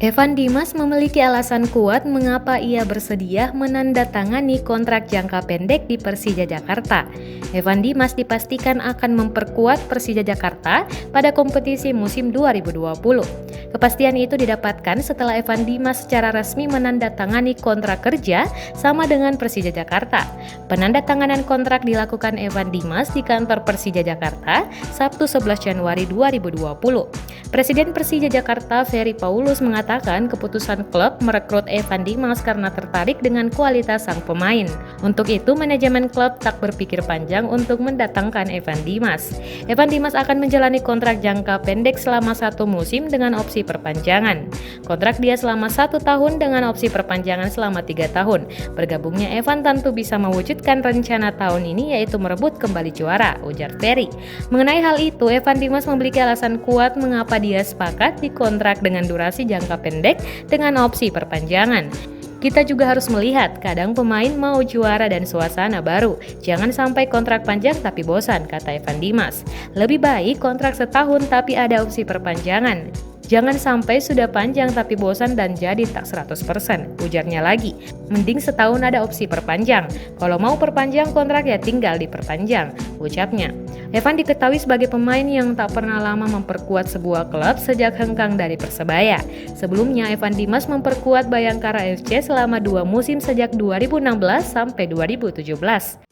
Evan Dimas memiliki alasan kuat mengapa ia bersedia menandatangani kontrak jangka pendek di Persija Jakarta. Evan Dimas dipastikan akan memperkuat Persija Jakarta pada kompetisi musim 2020. Kepastian itu didapatkan setelah Evan Dimas secara resmi menandatangani kontrak kerja sama dengan Persija Jakarta. Penandatanganan kontrak dilakukan Evan Dimas di kantor Persija Jakarta Sabtu 11 Januari 2020. Presiden Persija Jakarta Ferry Paulus mengatakan keputusan klub merekrut Evan Dimas karena tertarik dengan kualitas sang pemain. Untuk itu, manajemen klub tak berpikir panjang untuk mendatangkan Evan Dimas. Evan Dimas akan menjalani kontrak jangka pendek selama 1 musim dengan opsi perpanjangan. Kontrak dia selama 1 tahun dengan opsi perpanjangan selama 3 tahun. Bergabungnya Evan tentu bisa mewujudkan rencana tahun ini, yaitu merebut kembali juara, ujar Ferry. Mengenai hal itu, Evan Dimas memiliki alasan kuat mengapa dia sepakat dikontrak dengan durasi jangka pendek dengan opsi perpanjangan. Kita juga harus melihat, kadang pemain mau juara dan suasana baru. Jangan sampai kontrak panjang tapi bosan, kata Evan Dimas. Lebih baik kontrak setahun tapi ada opsi perpanjangan. Jangan sampai sudah panjang tapi bosan dan jadi tak 100%, ujarnya lagi. Mending setahun ada opsi perpanjang. Kalau mau perpanjang kontrak ya tinggal diperpanjang, ucapnya. Evan diketahui sebagai pemain yang tak pernah lama memperkuat sebuah klub sejak hengkang dari Persebaya. Sebelumnya Evan Dimas memperkuat Bayangkara FC selama 2 musim sejak 2016 sampai 2017.